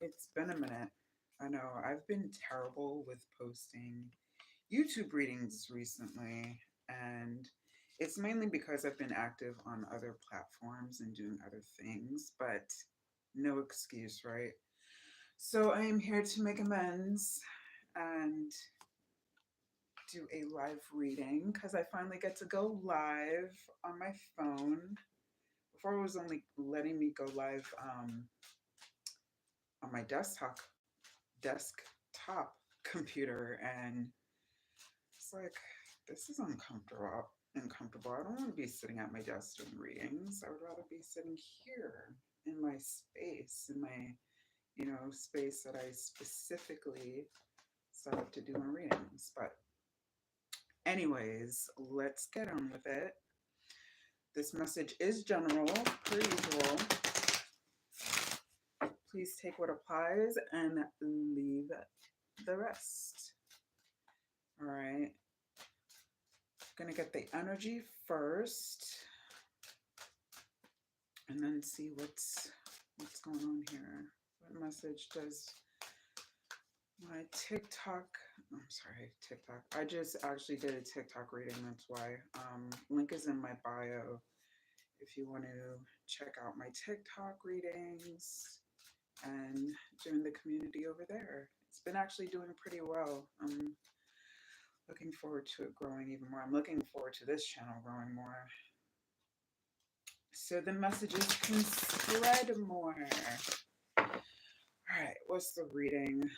It's been a minute. I know I've been terrible with posting YouTube readings recently, and it's mainly because I've been active on other platforms and doing other things, but no excuse, right? So I am here to make amends and do a live reading because I finally get to go live on my phone. Before it was only letting me go live on my desktop computer, and it's like this is uncomfortable. I don't want to be sitting at my desk doing readings. I would rather be sitting here in my space, in my space that I specifically set up to do my readings. But anyways, let's get on with it. This message is general, per usual. Please take what applies and leave the rest. All right. Gonna get the energy first and then see what's going on here. What message does my TikTok, I'm sorry, TikTok. I just actually did a TikTok reading, that's why. Link is in my bio if you want to check out my TikTok readings and join the community over there. It's been actually doing pretty well. I'm looking forward to it growing even more. I'm looking forward to this channel growing more so the messages can spread more. All right, what's the reading?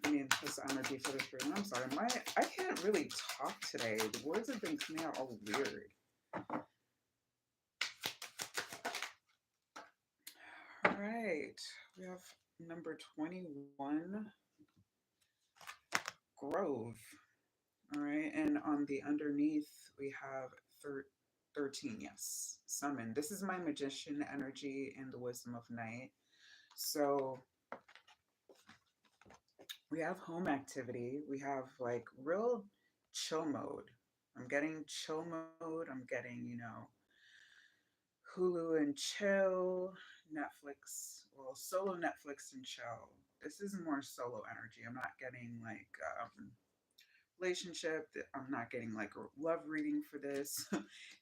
I mean, this energy for this reading. I'm sorry, I can't really talk today. The words have been coming out all weird. All right, we have number 21, Grove. All right, and on the underneath we have 13, yes, Summon. This is my magician energy and the wisdom of night. So we have home activity. We have like real chill mode. I'm getting chill mode. I'm getting, Hulu and chill, Netflix, well, solo Netflix and chill. This is more solo energy. I'm not getting like relationship. I'm not getting like a love reading for this.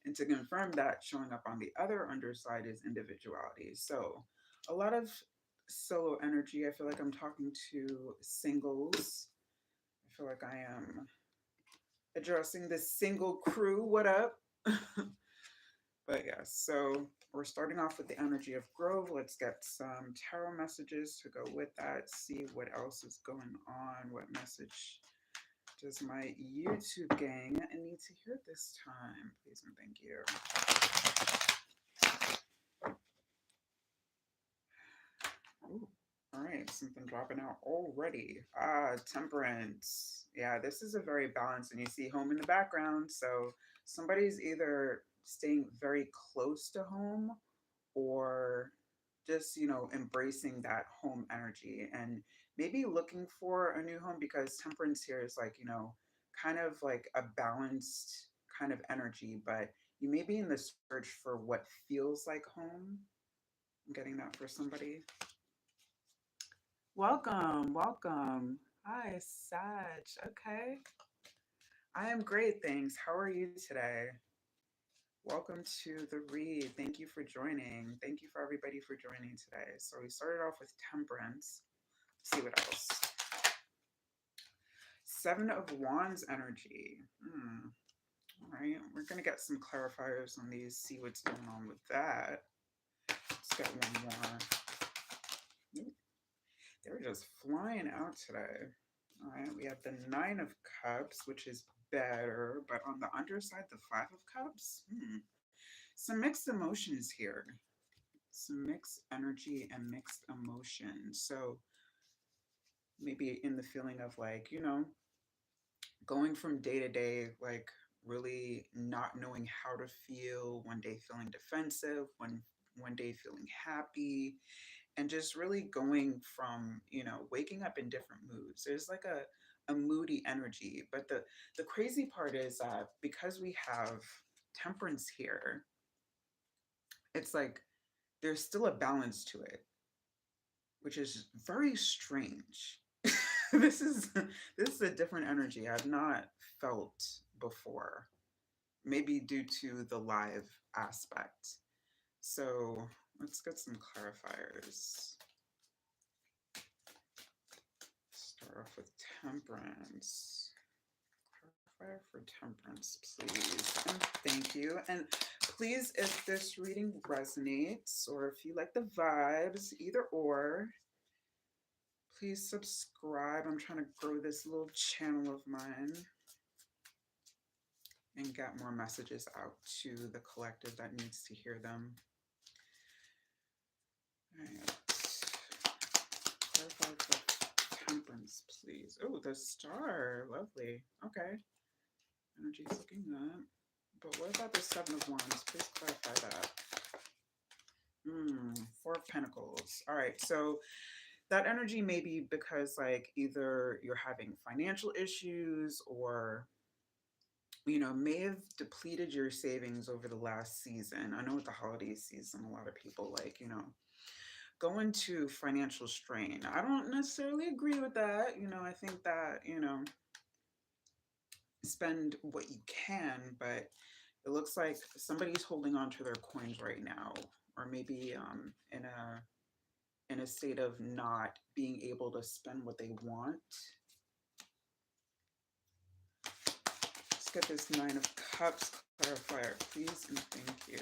And to confirm that, showing up on the other underside is individuality. So a lot of solo energy. I feel like I'm talking to singles. I feel like I am addressing the single crew. What up? But yes, so we're starting off with the energy of Grove. Let's get some tarot messages to go with that. See what else is going on. What message does my YouTube gang need to hear this time? Please and thank you. Ooh, all right, something dropping out already. Temperance. Yeah, this is a very balanced, and you see home in the background. So somebody's either staying very close to home or just, embracing that home energy and maybe looking for a new home because temperance here is like, kind of like a balanced kind of energy, but you may be in the search for what feels like home. I'm getting that for somebody. Welcome, welcome. Hi, Sag. Okay. I am great, thanks. How are you today? Welcome to the read. Thank you for joining. Thank you for everybody for joining today. So we started off with temperance. Let's see what else. Seven of Wands energy. All right, we're gonna get some clarifiers on these. See what's going on with that. Let's get one more. They're just flying out today. All right, we have the Nine of Cups, which is better, but on the underside, the Five of Cups. Some mixed emotions here. Some mixed energy and mixed emotion. So maybe in the feeling of like, going from day to day, like really not knowing how to feel, one day feeling defensive, one day feeling happy, and just really going from, waking up in different moods. There's like a moody energy. But the crazy part is that because we have temperance here, it's like there's still a balance to it, which is very strange. this is this is a different energy I've not felt before. Maybe due to the live aspect. So let's get some clarifiers. Start off with temperance. Clarifier for temperance, please. And thank you. And please, if this reading resonates or if you like the vibes, either or, please subscribe. I'm trying to grow this little channel of mine and get more messages out to the collective that needs to hear them. All right. Clarify for temperance, please. Oh, the star. Lovely. Okay. Energy's looking good. But what about the Seven of Wands? Please clarify that. Four of Pentacles. All right. So that energy may be because like either you're having financial issues or may have depleted your savings over the last season. I know with the holiday season, a lot of people go into financial strain. I don't necessarily agree with that. I think that, spend what you can, but it looks like somebody's holding on to their coins right now, or maybe in a state of not being able to spend what they want. Let's get this Nine of Cups clarifier, please, and thank you.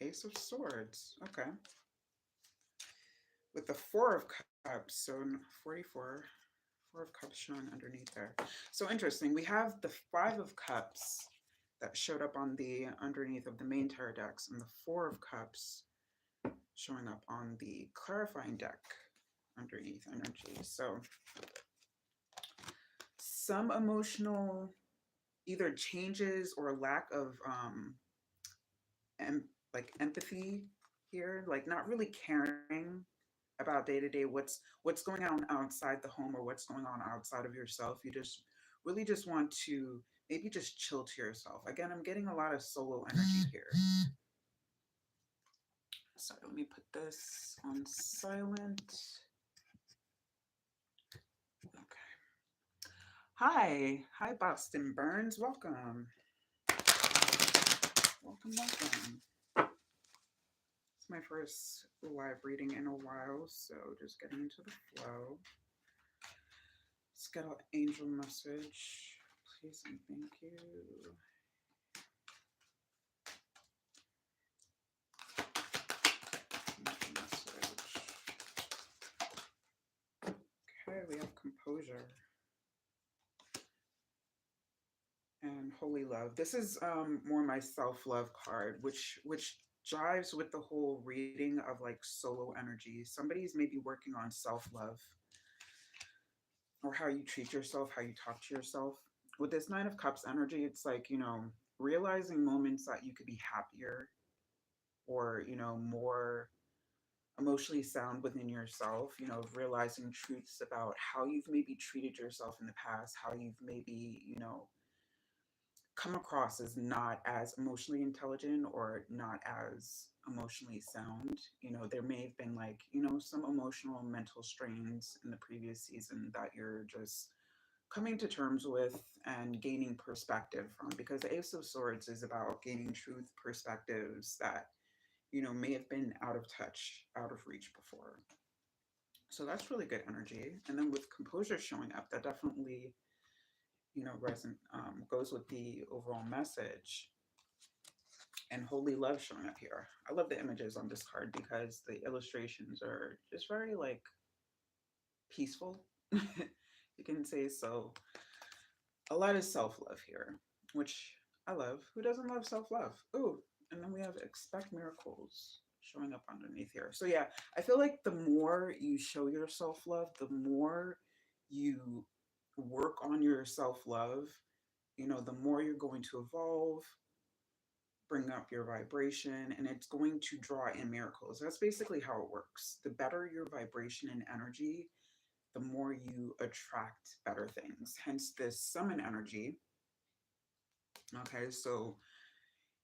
Ace of Swords. Okay. With the Four of Cups, so 44. Four of Cups showing underneath there. So interesting. We have the Five of Cups that showed up on the underneath of the main tarot decks, and the Four of Cups showing up on the clarifying deck underneath energy. So some emotional either changes or lack of empathy here, like not really caring about day to day what's going on outside the home or what's going on outside of yourself. You just really just want to maybe just chill to yourself. Again, I'm getting a lot of solo energy here. So let me put this on silent. Okay. Hi Boston Burns, welcome. Welcome. It's my first live reading in a while, so just getting into the flow. Let's get an angel message, please and thank you. Angel message. Okay, we have composure and holy love. This is more my self-love card, which jives with the whole reading of like solo energy. Somebody's maybe working on self-love or how you treat yourself, how you talk to yourself. With this Nine of Cups energy, it's like, realizing moments that you could be happier or, more emotionally sound within yourself, realizing truths about how you've maybe treated yourself in the past, how you've maybe, come across as not as emotionally intelligent or not as emotionally sound. There may have been some emotional and mental strains in the previous season that you're just coming to terms with and gaining perspective from, because the Ace of Swords is about gaining truth perspectives that may have been out of touch, out of reach before. So that's really good energy. And then with composure showing up, that definitely goes with the overall message. And holy love showing up here. I love the images on this card because the illustrations are just very peaceful. You can say so. A lot of self-love here, which I love. Who doesn't love self-love? Ooh, and then we have expect miracles showing up underneath here. So yeah, I feel like the more you show your self-love, the more you work on your self-love, the more you're going to evolve, bring up your vibration, and it's going to draw in miracles. That's basically how it works. The better your vibration and energy, the more you attract better things. Hence this summon energy, Okay, so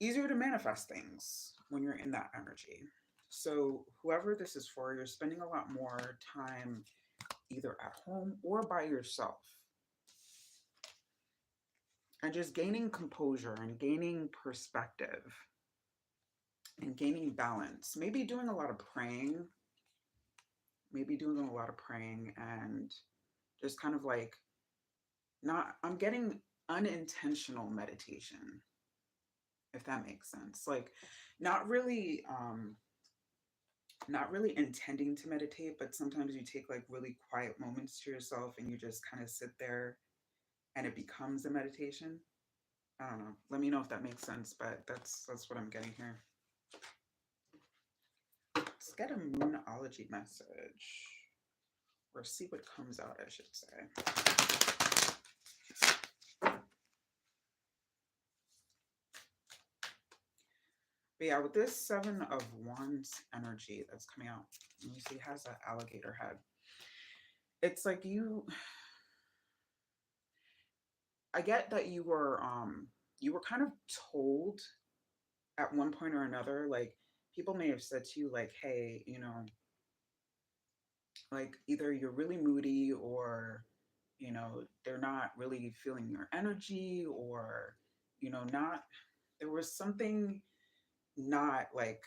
easier to manifest things when you're in that energy. So, whoever this is for, you're spending a lot more time either at home or by yourself and just gaining composure and gaining perspective and gaining balance. Maybe doing a lot of praying, maybe doing a lot of praying and just kind of like not, I'm getting unintentional meditation, if that makes sense. Like, not really, not really intending to meditate, but sometimes you take like really quiet moments to yourself and you just kind of sit there and it becomes a meditation. I don't know. Let me know if that makes sense, but that's what I'm getting here. Let's get a moonology message. Or see what comes out, I should say. But yeah, with this Seven of Wands energy that's coming out, you see it has an alligator head. It's like I get that you were kind of told at one point or another, like people may have said to you like, hey, you know, like either you're really moody or you know they're not really feeling your energy or you know not there was something not like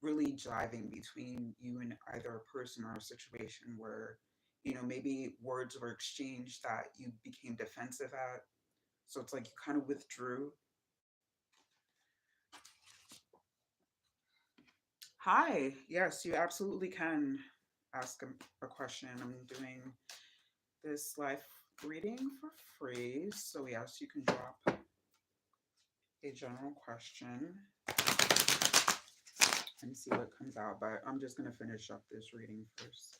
really jiving between you and either a person or a situation where you know maybe words were exchanged that you became defensive at, so it's like you kind of withdrew. Hi, yes, you absolutely can ask a question. I'm doing this live reading for free, so yes, you can drop a general question and see what comes out, but I'm just going to finish up this reading first.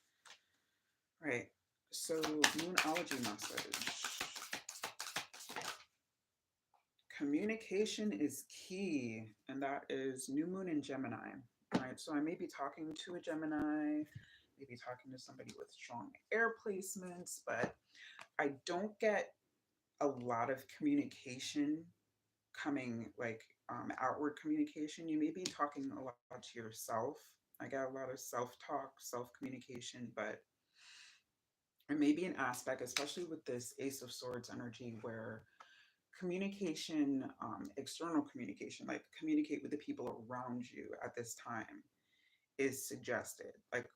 All right, so moonology message. Communication is key, and that is new moon in Gemini. Right, so I may be talking to a Gemini, maybe talking to somebody with strong air placements, but I don't get a lot of communication coming like outward communication. You may be talking a lot to yourself. I get a lot of self talk, self communication, but it may be an aspect, especially with this Ace of Swords energy, where communication, external communication, like communicate with the people around you at this time, is suggested. Like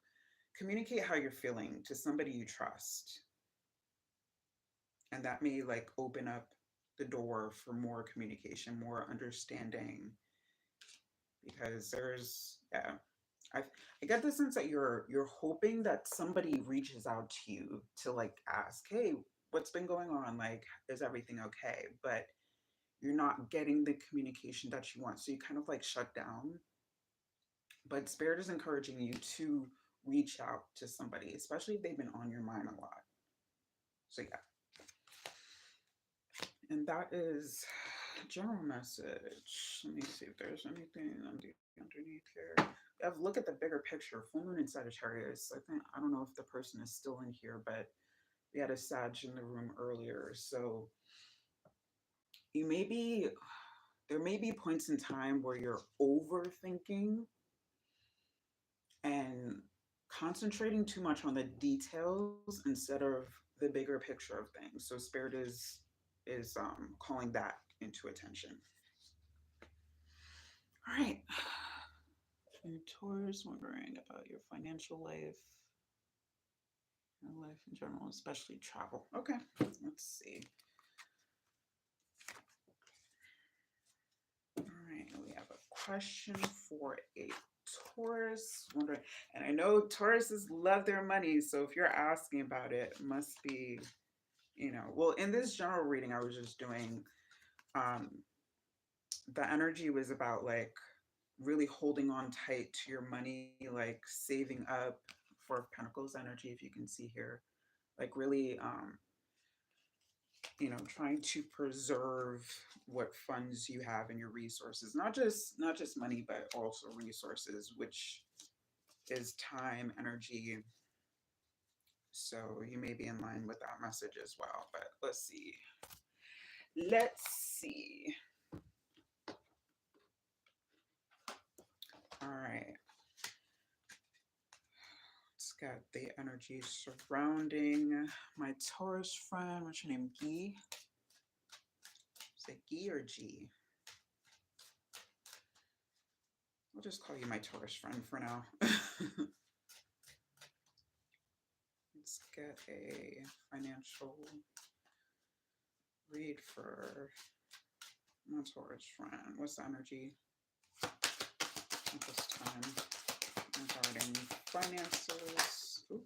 communicate how you're feeling to somebody you trust, and that may like open up the door for more communication, more understanding, because there's yeah. I, I get the sense that you're hoping that somebody reaches out to you to like ask, hey, what's been going on? Like, is everything okay? But you're not getting the communication that you want. So you kind of like shut down. But Spirit is encouraging you to reach out to somebody, especially if they've been on your mind a lot. So yeah. And that is general message. Let me see if there's anything underneath here. I've look at the bigger picture. Full moon in Sagittarius. I don't know if the person is still in here, but we had a Sag in the room earlier. So you may be there may be points in time where you're overthinking and concentrating too much on the details instead of the bigger picture of things. So Spirit is calling that into attention. All right. And Taurus, wondering about your financial life, your life in general, especially travel. Okay, let's see. All right, we have a question for a Taurus. Wondering, and I know Tauruses love their money, so if you're asking about it, it must be, you know, well, in this general reading I was just doing, um, the energy was about like really holding on tight to your money, like saving up for Pentacles energy, if you can see here, like really, you know, trying to preserve what funds you have in your resources, not just money, but also resources, which is time, energy. So you may be in line with that message as well. But let's see. Let's see. All right. It's got the energy surrounding my Taurus friend. What's your name? Guy? Is it Guy or G? I'll just call you my Taurus friend for now. Let's get a financial read for my Taurus friend. What's the energy at this time regarding finances? Ooh.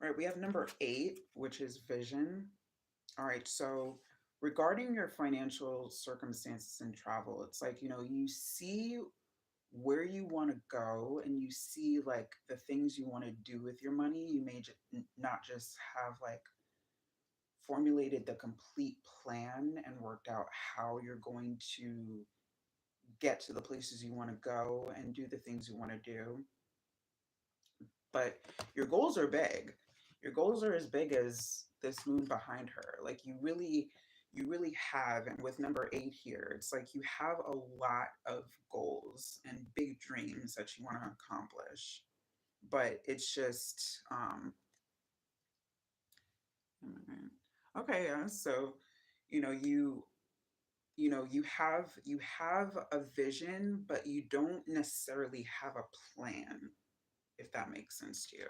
All right, we have number 8, which is vision. All right, so regarding your financial circumstances and travel, it's like, you see where you want to go and you see like the things you want to do with your money. You may not just have like formulated the complete plan and worked out how you're going to get to the places you want to go and do the things you want to do, but your goals are big. Your goals are as big as this moon behind her. Like you really have, and with number 8 here, it's like you have a lot of goals and big dreams that you want to accomplish, but it's just okay, yeah. So you know you you have a vision, but you don't necessarily have a plan, if that makes sense to you.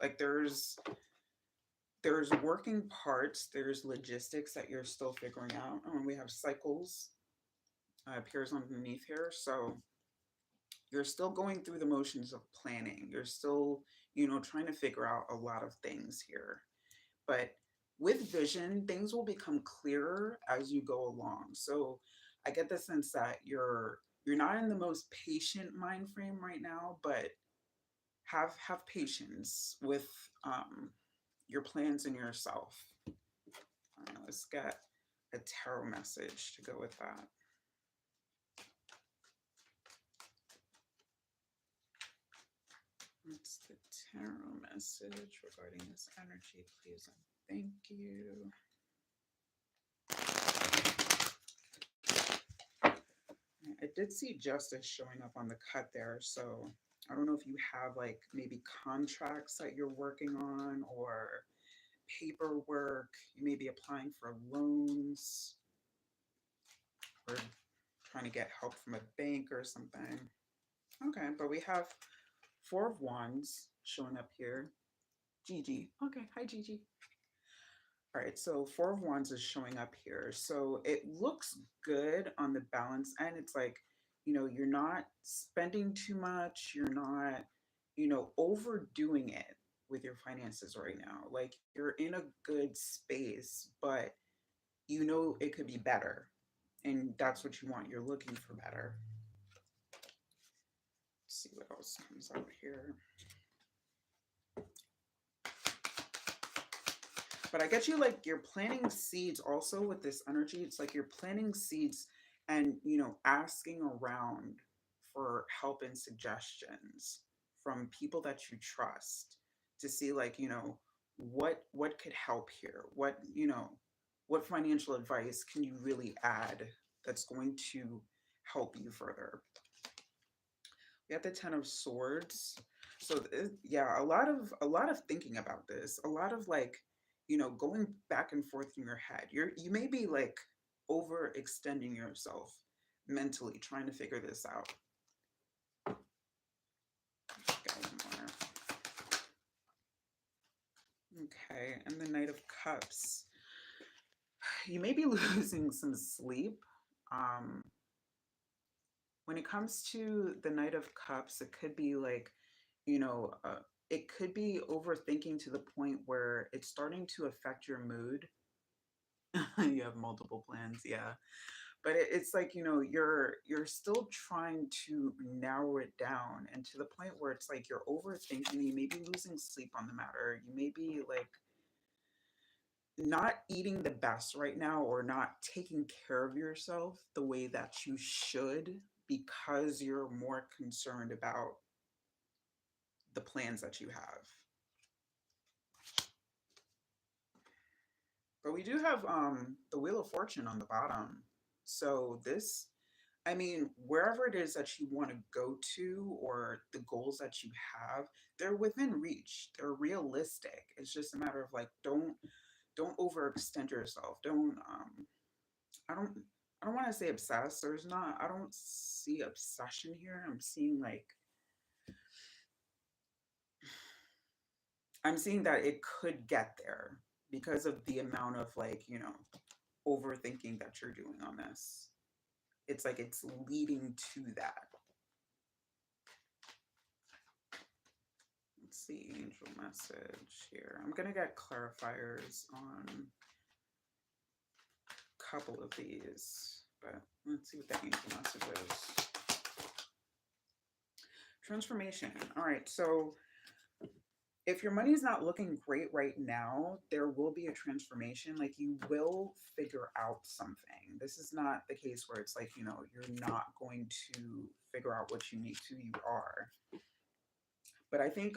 Like there's working parts, there's logistics that you're still figuring out. And we have cycles appears underneath here. So you're still going through the motions of planning. You're still, trying to figure out a lot of things here. But with vision, things will become clearer as you go along. So I get the sense that you're not in the most patient mind frame right now, but have patience with your plans and yourself. All right, let's get a tarot message to go with that. What's the tarot message regarding this energy, please? And thank you. I did see justice showing up on the cut there, so I don't know if you have like maybe contracts that you're working on or paperwork. You may be applying for loans or trying to get help from a bank or something. Okay, but we have 4 of Wands showing up here. Gigi. Okay, hi Gigi. All right, so 4 of Wands is showing up here. So it looks good on the balance end. It's like, you're not spending too much. You're not, overdoing it with your finances right now. Like you're in a good space, but it could be better. And that's what you want. You're looking for better. Let's see what else comes out here. But I get you like you're planting seeds also with this energy. It's like you're planting seeds and, asking around for help and suggestions from people that you trust to see like, what could help here? What financial advice can you really add that's going to help you further? We have the 10 of Swords. So yeah, a lot of thinking about this, a lot of like, going back and forth in your head. You may be like overextending yourself mentally trying to figure this out. Okay, and the Knight of Cups. You may be losing some sleep. When it comes to the Knight of Cups, it could be like, you know, uh, it could be overthinking to the point where it's starting to affect your mood. You have multiple plans, yeah. But it's like, you're still trying to narrow it down, and to the point where it's like you're overthinking. You may be losing sleep on the matter. You may be like not eating the best right now, or not taking care of yourself the way that you should, because you're more concerned about the plans that you have. But we do have the Wheel of Fortune on the bottom. So this, I mean, wherever it is that you want to go to or the goals that you have, they're within reach. They're realistic. It's just a matter of like don't overextend yourself. Don't I don't I don't want to say obsessed. There's not I don't see obsession here. I'm seeing that it could get there because of the amount of like, overthinking that you're doing on this. It's like it's leading to that. Let's see, angel message here. I'm gonna get clarifiers on a couple of these, but let's see what the angel message is. Transformation. All right, so if your money is not looking great right now, there will be a transformation. Like you will figure out something. This is not the case where it's like, you're not going to figure out what you need to, you are. But I think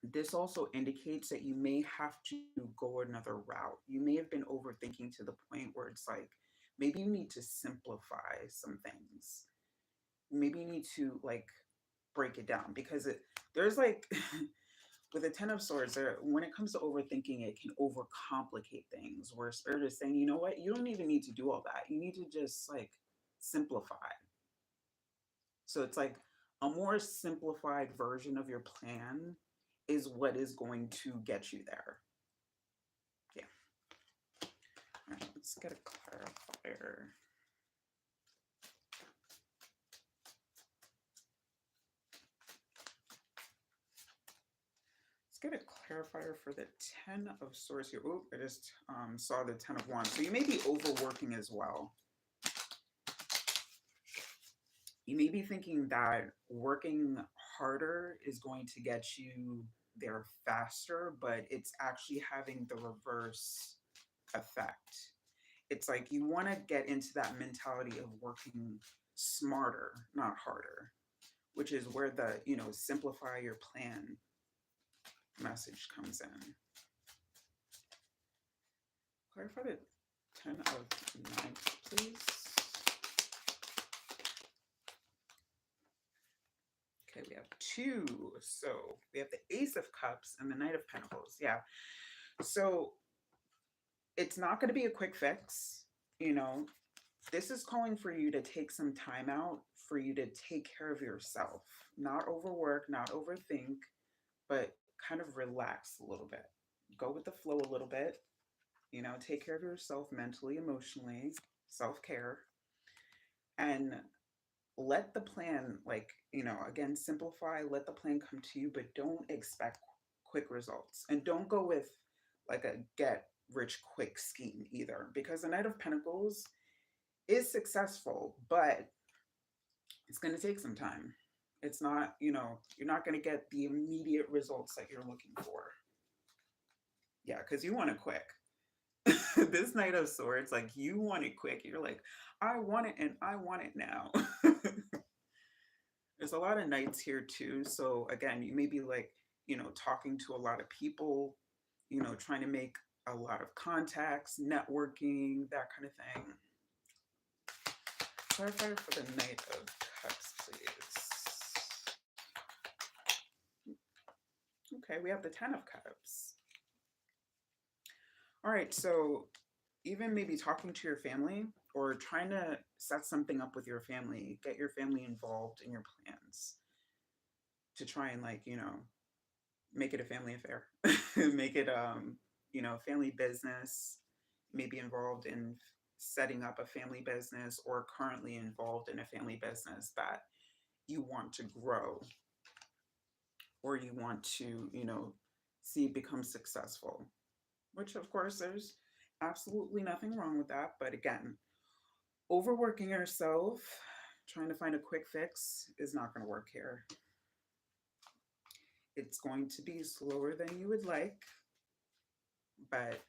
this also indicates that you may have to go another route. You may have been overthinking to the point where it's like maybe you need to simplify some things. Maybe you need to like break it down because there's like with a 10 of swords there, when it comes to overthinking, it can overcomplicate things where spirit is saying, you know what, you don't even need to do all that, you need to just like simplify. So it's like a more simplified version of your plan is what is going to get you there. Yeah. All right, let's get a clarifier. Get a clarifier for the 10 of swords here. Oh, I just saw the 10 of wands. So you may be overworking as well. You may be thinking that working harder is going to get you there faster, but it's actually having the reverse effect. It's like you want to get into that mentality of working smarter, not harder, which is where the, simplify your plan message comes in. Clarify the 10 of 9, please. Okay, we have 2. So we have the Ace of Cups and the Knight of Pentacles. Yeah. So it's not going to be a quick fix. This is calling for you to take some time out for you to take care of yourself, not overwork, not overthink, but kind of relax a little bit. Go with the flow a little bit. Take care of yourself mentally, emotionally, self-care, and let the plan, like, again, simplify, let the plan come to you, but don't expect quick results. And don't go with like a get rich quick scheme either, because the Knight of Pentacles is successful, but it's going to take some time. It's not, you're not going to get the immediate results that you're looking for. Yeah, because you want it quick. This Knight of Swords, like you want it quick. You're like, I want it and I want it now. There's a lot of knights here too. So again, you may be like, talking to a lot of people, trying to make a lot of contacts, networking, that kind of thing. Clarifier for the Knight of Cups, please. Okay, we have the 10 of Cups. All right, so even maybe talking to your family or trying to set something up with your family, get your family involved in your plans to try and like, make it a family affair, make it, family business, maybe involved in setting up a family business or currently involved in a family business that you want to grow or you want to, see become successful, which of course there's absolutely nothing wrong with that. But again, overworking yourself, trying to find a quick fix is not going to work here. It's going to be slower than you would like, but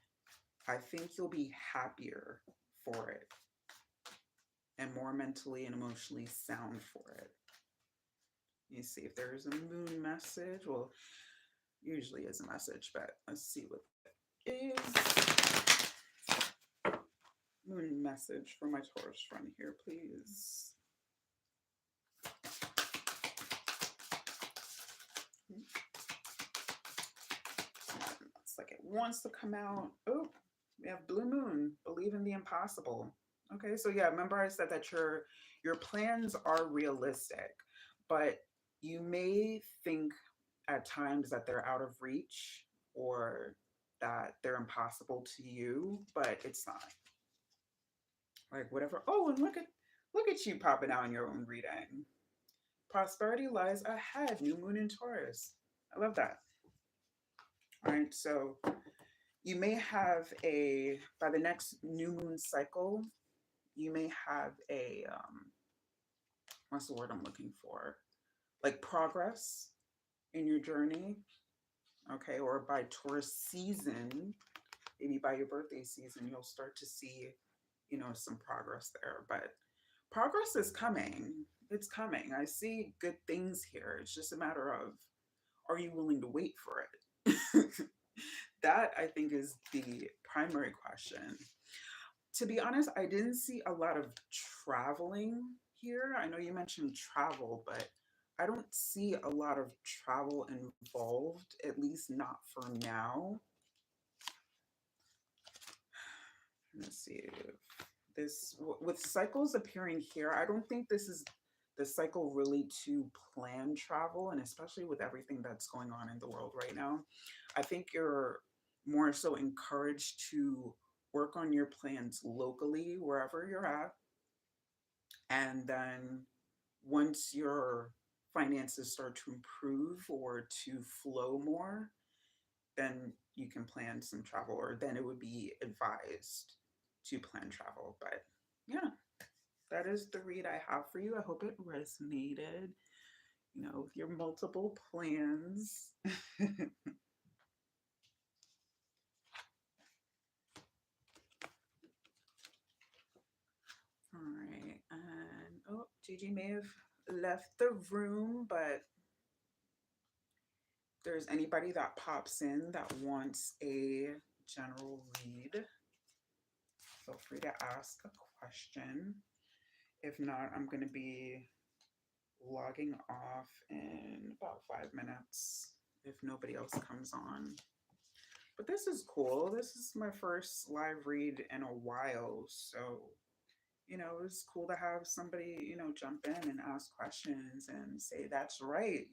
I think you'll be happier for it and more mentally and emotionally sound for it. You see if there's a moon message. Well, usually is a message, but let's see what is moon message for my Taurus friend here, please? It's like it wants to come out. Oh, we have blue moon. Believe in the impossible. Okay, so yeah, remember I said that your plans are realistic, but you may think at times that they're out of reach or that they're impossible to you, but it's not. Like whatever. Oh, and look at you popping out in your own reading. Prosperity lies ahead. New moon in Taurus. I love that. All right, so you may have a by the next new moon cycle, you may have a what's the word I'm looking for? Like progress in your journey, okay? Or by Taurus season, maybe by your birthday season, you'll start to see, some progress there. But progress is coming. It's coming. I see good things here. It's just a matter of, are you willing to wait for it? That I think is the primary question. To be honest, I didn't see a lot of traveling here. I know you mentioned travel, but I don't see a lot of travel involved, at least not for now. Let's see if with cycles appearing here, I don't think this is the cycle really to plan travel, and especially with everything that's going on in the world right now. I think you're more so encouraged to work on your plans locally wherever you're at, and then once your finances start to improve or to flow more, then you can plan some travel, or then it would be advised to plan travel. But yeah, that is the read I have for you. I hope it resonated, with your multiple plans. All right. And oh, Gigi may have left the room, but if there's anybody that pops in that wants a general read, feel free to ask a question. If not, I'm going to be logging off in about 5 minutes if nobody else comes on. But this is cool. This is my first live read in a while. So, it's cool to have somebody, jump in and ask questions and say, that's right,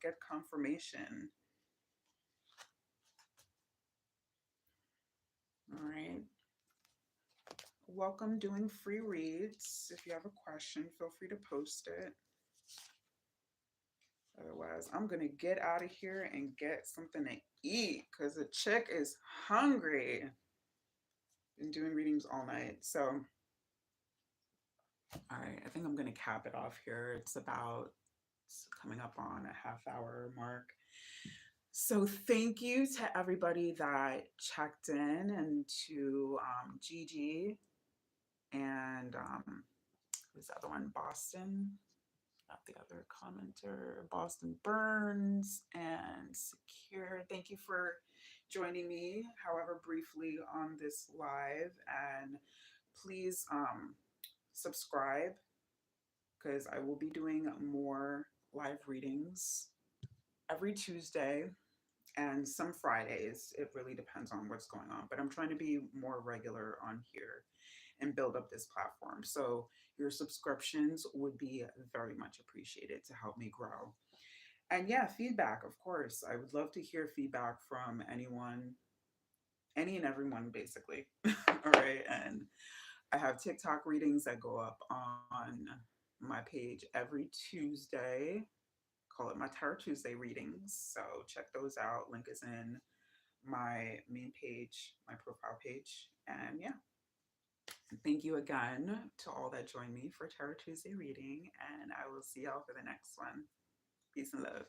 get confirmation. All right. Welcome doing free reads. If you have a question, feel free to post it. Otherwise, I'm going to get out of here and get something to eat because the chick is hungry. Been doing readings all night. So, all right, I think I'm going to cap it off here. It's coming up on a half hour mark. So thank you to everybody that checked in, and to Gigi and who's the other one? Boston. Not the other commenter, Boston Burns and Secure. Thank you for joining me, however briefly, on this live. And please subscribe, because I will be doing more live readings every Tuesday and some Fridays. It really depends on what's going on, but I'm trying to be more regular on here and build up this platform. So your subscriptions would be very much appreciated to help me grow. And yeah, feedback, of course. I would love to hear feedback from anyone, any and everyone, basically. All right. And I have TikTok readings that go up on my page every Tuesday. Call it my Tarot Tuesday readings. So check those out. Link is in my main page, my profile page. And yeah, thank you again to all that joined me for Tarot Tuesday reading. And I will see y'all for the next one. Peace and love.